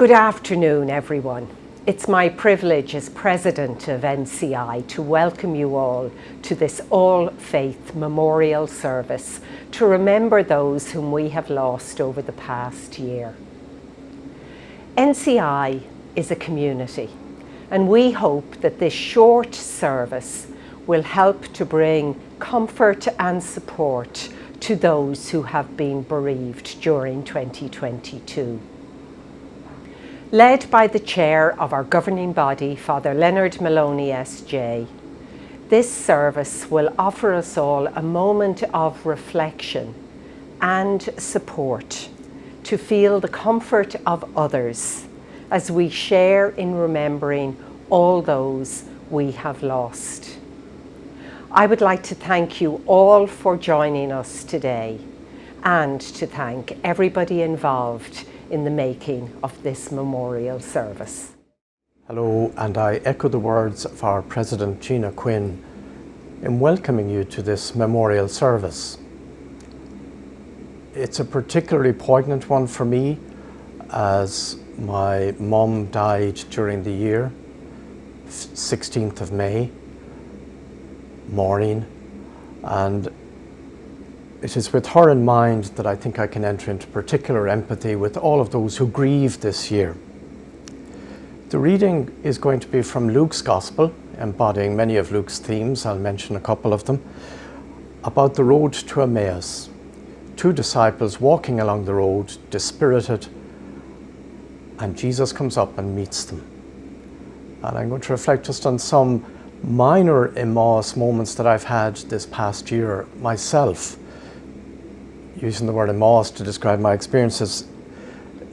Good afternoon, everyone. It's my privilege as President of NCI to welcome you all to this all-faith memorial service to remember those whom we have lost over the past year. NCI is a community, and we hope that this short service will help to bring comfort and support to those who have been bereaved during 2022. Led by the chair of our governing body, Father Leonard Maloney SJ, this service will offer us all a moment of reflection and support to feel the comfort of others as we share in remembering all those we have lost. I would like to thank you all for joining us today and to thank everybody involved in the making of this memorial service. Hello, and I echo the words of our President Gina Quinn in welcoming you to this memorial service. It's a particularly poignant one for me as my mum died during the year, 16th of May morning, and it is with her in mind that I think I can enter into particular empathy with all of those who grieve this year. The reading is going to be from Luke's Gospel, embodying many of Luke's themes. I'll mention a couple of them. About the road to Emmaus. Two disciples walking along the road, dispirited, and Jesus comes up and meets them. And I'm going to reflect just on some minor Emmaus moments that I've had this past year myself. Using the word Emmaus to describe my experiences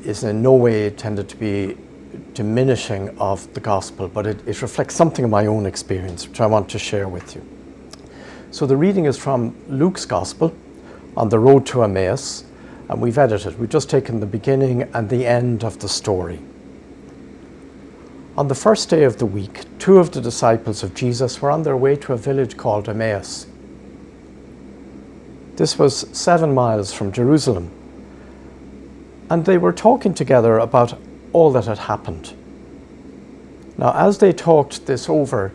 is in no way intended to be diminishing of the gospel, but it reflects something of my own experience, which I want to share with you. So the reading is from Luke's Gospel on the road to Emmaus, and we've edited. We've just taken the beginning and the end of the story. On the first day of the week, two of the disciples of Jesus were on their way to a village called Emmaus. This was 7 miles from Jerusalem, and they were talking together about all that had happened. Now, as they talked this over,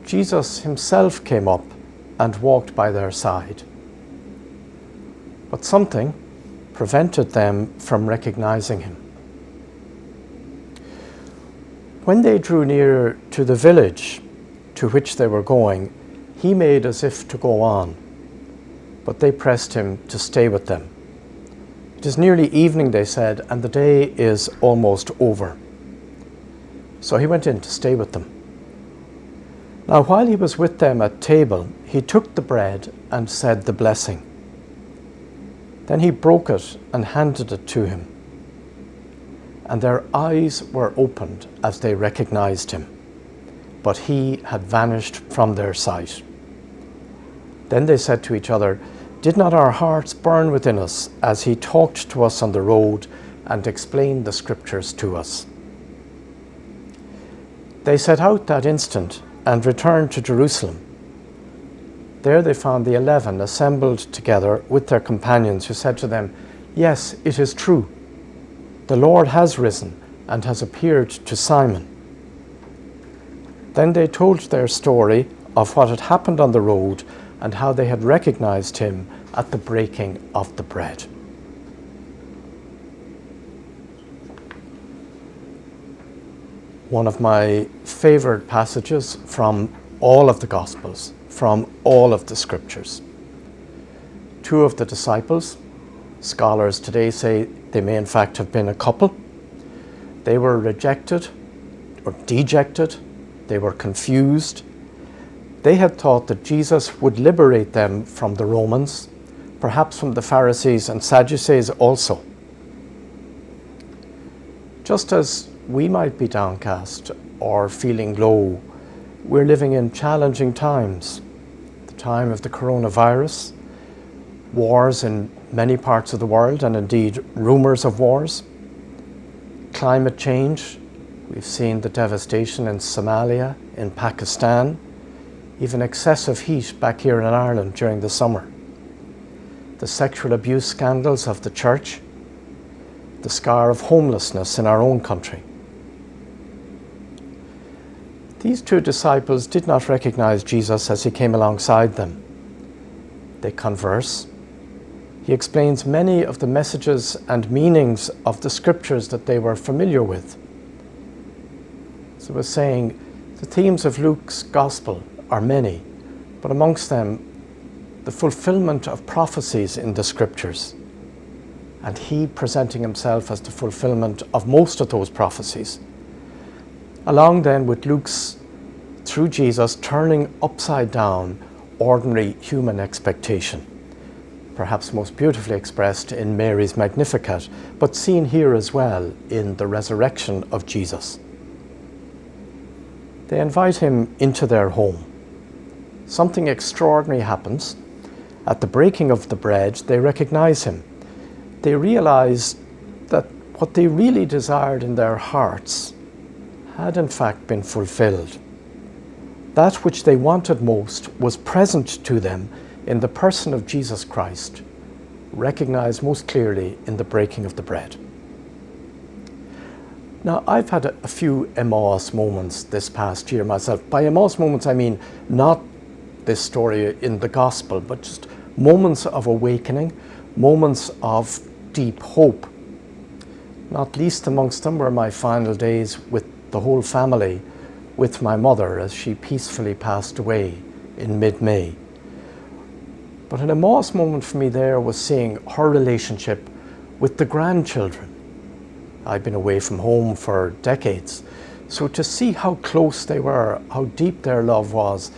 Jesus himself came up and walked by their side. But something prevented them from recognizing him. When they drew near to the village to which they were going, he made as if to go on, but they pressed him to stay with them. It is nearly evening, they said, and the day is almost over. So he went in to stay with them. Now, while he was with them at table, he took the bread and said the blessing. Then he broke it and handed it to him. And their eyes were opened as they recognized him, but he had vanished from their sight. Then they said to each other, "Did not our hearts burn within us as he talked to us on the road and explained the scriptures to us?" They set out that instant and returned to Jerusalem. There they found the 11 assembled together with their companions, who said to them, "Yes, it is true. The Lord has risen and has appeared to Simon." Then they told their story of what had happened on the road and how they had recognized him at the breaking of the bread. One of my favorite passages from all of the Gospels, from all of the Scriptures. Two of the disciples, scholars today say they may in fact have been a couple. They were rejected or dejected. They were confused. They had thought that Jesus would liberate them from the Romans, perhaps from the Pharisees and Sadducees also. Just as we might be downcast or feeling low, we're living in challenging times. The time of the coronavirus, wars in many parts of the world, and indeed rumors of wars. Climate change, we've seen the devastation in Somalia, in Pakistan, even excessive heat back here in Ireland during the summer. The sexual abuse scandals of the church, the scar of homelessness in our own country. These two disciples did not recognize Jesus as he came alongside them. They converse. He explains many of the messages and meanings of the scriptures that they were familiar with. As I was saying, the themes of Luke's gospel are many, but amongst them, the fulfillment of prophecies in the scriptures, and he presenting himself as the fulfillment of most of those prophecies. Along then with Luke's, through Jesus, turning upside down ordinary human expectation, perhaps most beautifully expressed in Mary's Magnificat, but seen here as well in the resurrection of Jesus. They invite him into their home. Something extraordinary happens. At the breaking of the bread, they recognize him. They realize that what they really desired in their hearts had in fact been fulfilled. That which they wanted most was present to them in the person of Jesus Christ, recognized most clearly in the breaking of the bread. Now, I've had a few Emmaus moments this past year myself. By Emmaus moments, I mean not this story in the gospel, but just moments of awakening, moments of deep hope. Not least amongst them were my final days with the whole family, with my mother as she peacefully passed away in mid-May. But an Emmaus moment for me there was seeing her relationship with the grandchildren. I've been away from home for decades, so to see how close they were, how deep their love was,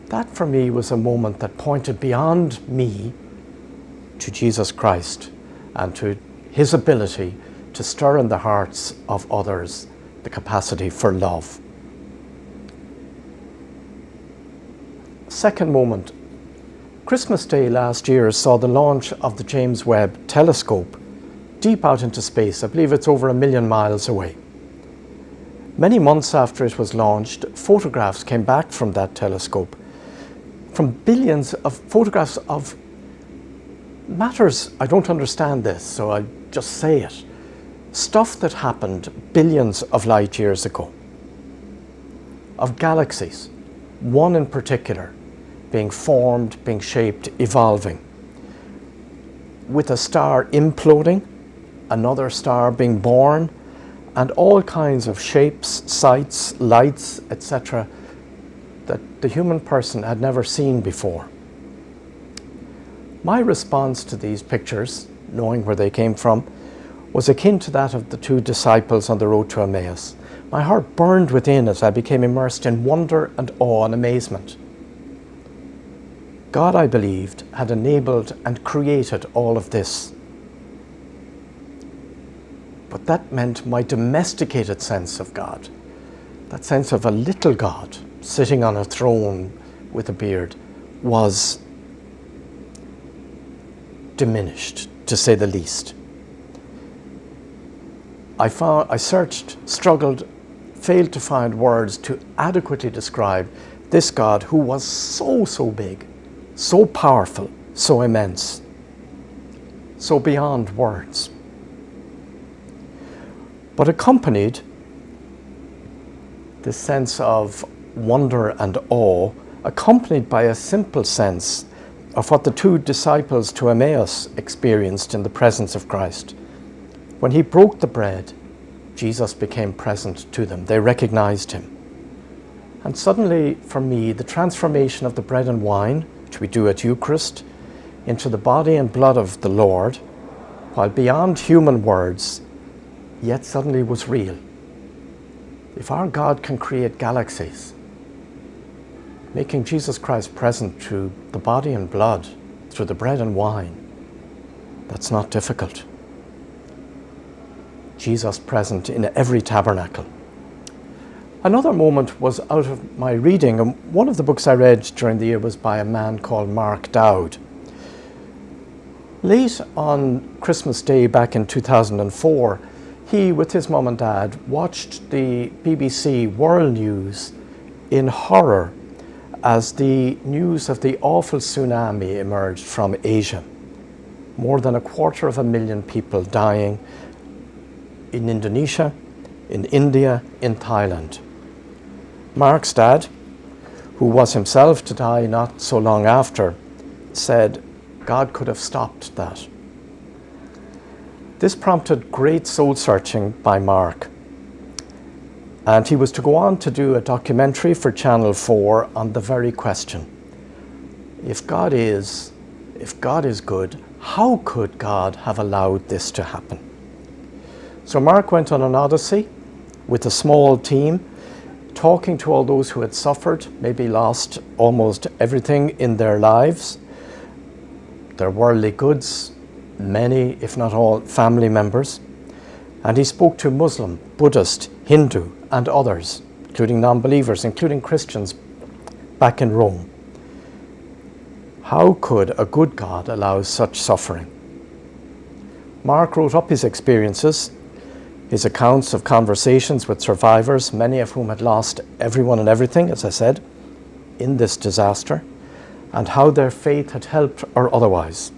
that for me was a moment that pointed beyond me to Jesus Christ and to his ability to stir in the hearts of others the capacity for love. Second moment, Christmas Day last year saw the launch of the James Webb Telescope deep out into space. I believe it's over 1 million miles away. Many months after it was launched, photographs came back from that telescope, from billions of photographs of matters. I don't understand this, so I just say it. Stuff that happened billions of light years ago, of galaxies, one in particular, being formed, being shaped, evolving, with a star imploding, another star being born, and all kinds of shapes, sights, lights, etc., that the human person had never seen before. My response to these pictures, knowing where they came from, was akin to that of the two disciples on the road to Emmaus. My heart burned within as I became immersed in wonder and awe and amazement. God, I believed, had enabled and created all of this. But that meant my domesticated sense of God, that sense of a little God sitting on a throne with a beard, was diminished, to say the least. I searched, struggled, failed to find words to adequately describe this God who was so big, so powerful, so immense, so beyond words. But accompanied this sense of wonder and awe, accompanied by a simple sense of what the two disciples to Emmaus experienced in the presence of Christ. When he broke the bread, Jesus became present to them. They recognized him. And suddenly, for me, the transformation of the bread and wine, which we do at Eucharist, into the body and blood of the Lord, while beyond human words, yet suddenly was real. If our God can create galaxies, making Jesus Christ present through the body and blood, through the bread and wine, that's not difficult. Jesus present in every tabernacle. Another moment was out of my reading, and one of the books I read during the year was by a man called Mark Dowd. Late on Christmas Day back in 2004, he, with his mum and dad, watched the BBC World News in horror as the news of the awful tsunami emerged from Asia. More than 250,000 people dying, in Indonesia, in India, in Thailand. Mark's dad, who was himself to die not so long after, said God could have stopped that. This prompted great soul searching by Mark, and he was to go on to do a documentary for Channel 4 on the very question. If God is good, how could God have allowed this to happen? So Mark went on an odyssey with a small team, talking to all those who had suffered, maybe lost almost everything in their lives, their worldly goods, many, if not all, family members. And he spoke to Muslim, Buddhist, Hindu, and others, including non-believers, including Christians back in Rome. How could a good God allow such suffering? Mark wrote up his experiences, his accounts of conversations with survivors, many of whom had lost everyone and everything, as I said, in this disaster, and how their faith had helped or otherwise.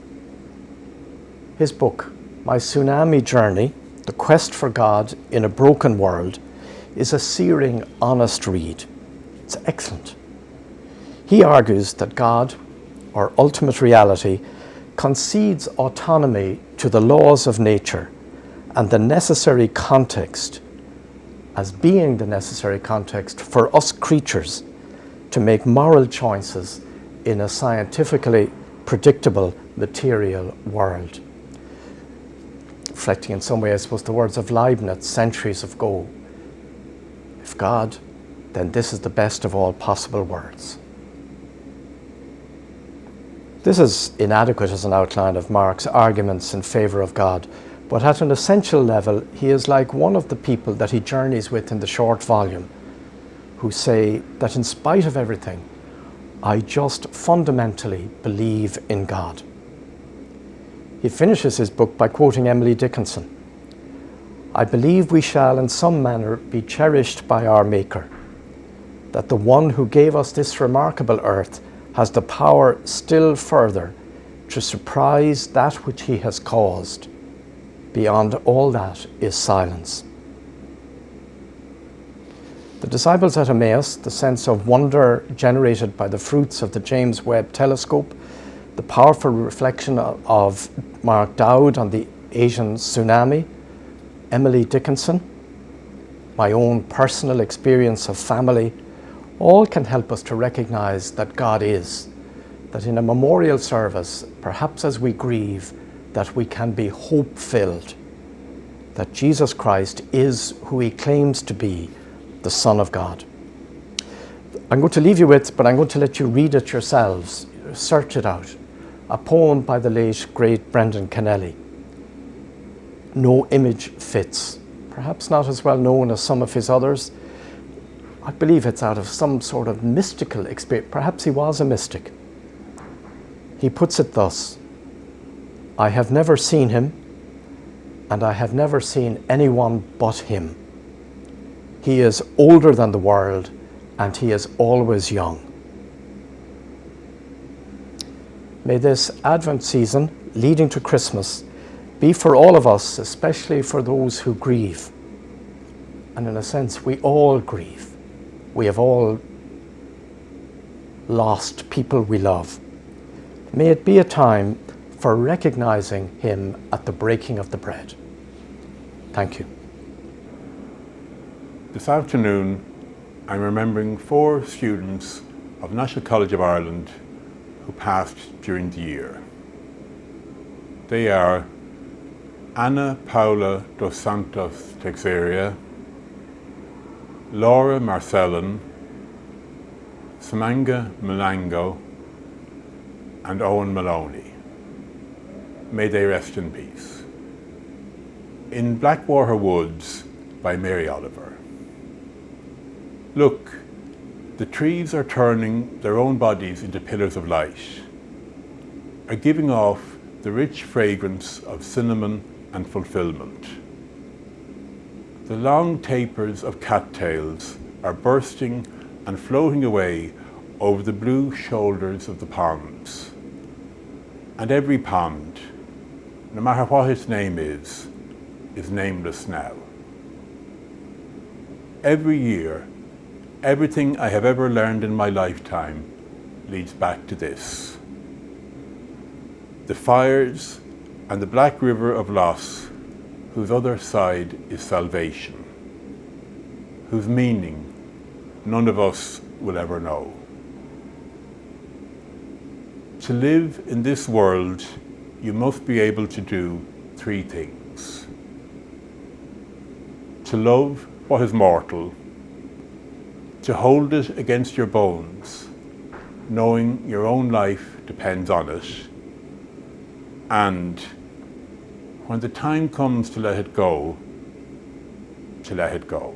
His book, My Tsunami Journey, The Quest for God in a Broken World, is a searing, honest read. It's excellent. He argues that God, or ultimate reality, concedes autonomy to the laws of nature and the necessary context, as being the necessary context for us creatures to make moral choices in a scientifically predictable material world. Reflecting in some way, I suppose, the words of Leibniz centuries ago. If God, then this is the best of all possible worlds. This is inadequate as an outline of Mark's arguments in favour of God, but at an essential level, he is like one of the people that he journeys with in the short volume, who say that in spite of everything, I just fundamentally believe in God. He finishes his book by quoting Emily Dickinson. I believe we shall in some manner be cherished by our Maker, that the one who gave us this remarkable earth has the power still further to surprise that which he has caused. Beyond all that is silence. The disciples at Emmaus, the sense of wonder generated by the fruits of the James Webb Telescope, the powerful reflection of Mark Dowd on the Asian tsunami, Emily Dickinson, my own personal experience of family, all can help us to recognize that God is, that in a memorial service, perhaps as we grieve, that we can be hope-filled, that Jesus Christ is who he claims to be, the Son of God. I'm going to leave you with, but I'm going to let you read it yourselves, search it out, a poem by the late, great Brendan Kennelly. No image fits, perhaps not as well known as some of his others. I believe it's out of some sort of mystical experience. Perhaps he was a mystic. He puts it thus: I have never seen him, and I have never seen anyone but him. He is older than the world, and he is always young. May this Advent season, leading to Christmas, be for all of us, especially for those who grieve. And in a sense, we all grieve. We have all lost people we love. May it be a time for recognizing him at the breaking of the bread. Thank you. This afternoon, I'm remembering 4 students of National College of Ireland who passed during the year. They are Ana Paula dos Santos Teixeira, Laura Marcellin, Samanga Malango, and Owen Maloney. May they rest in peace. In Blackwater Woods by Mary Oliver. Look, the trees are turning their own bodies into pillars of light, are giving off the rich fragrance of cinnamon and fulfillment. The long tapers of cattails are bursting and floating away over the blue shoulders of the ponds. And every pond, no matter what its name is, is nameless now. Every year, everything I have ever learned in my lifetime leads back to this. The fires and the black river of loss, whose other side is salvation, whose meaning none of us will ever know. To live in this world, you must be able to do three things. To love what is mortal, to hold it against your bones, knowing your own life depends on it, and when the time comes to let it go, to let it go.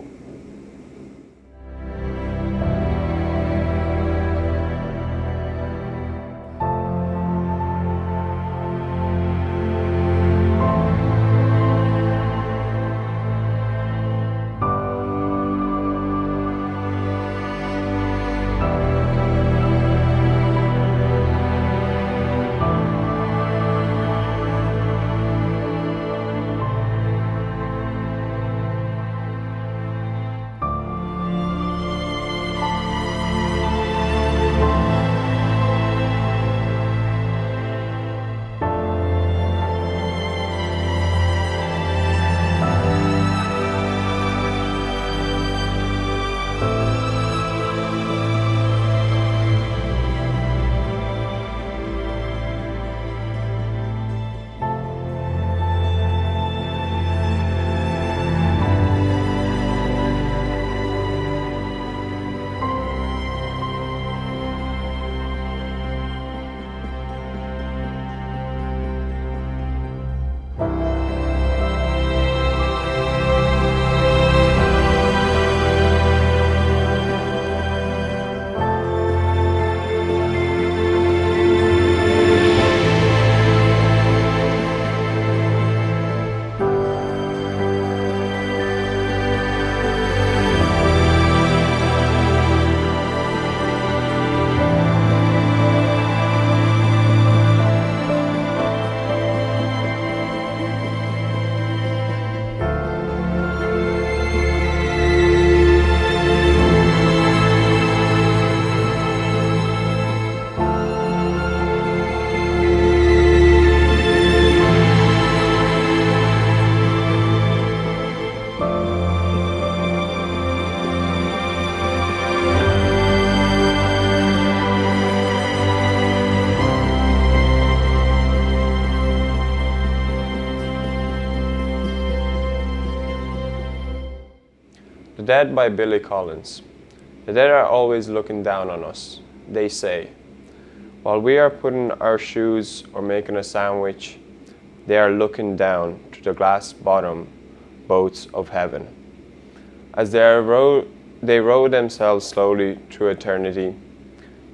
The Dead by Billy Collins. The dead are always looking down on us, they say. While we are putting our shoes or making a sandwich, they are looking down to the glass bottom boats of heaven. As they row themselves slowly through eternity,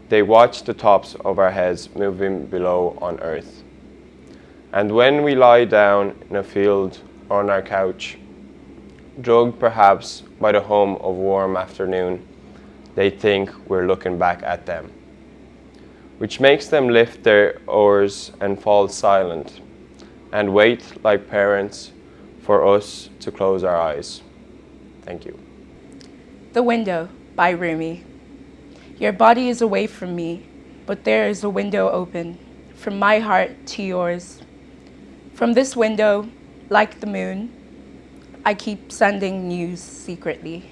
they watch the tops of our heads moving below on earth. And when we lie down in a field or on our couch, drugged perhaps by the hum of warm afternoon, they think we're looking back at them, which makes them lift their oars and fall silent, and wait like parents for us to close our eyes. Thank you. The Window by Rumi. Your body is away from me, but there is a window open, from my heart to yours. From this window, like the moon, I keep sending news secretly.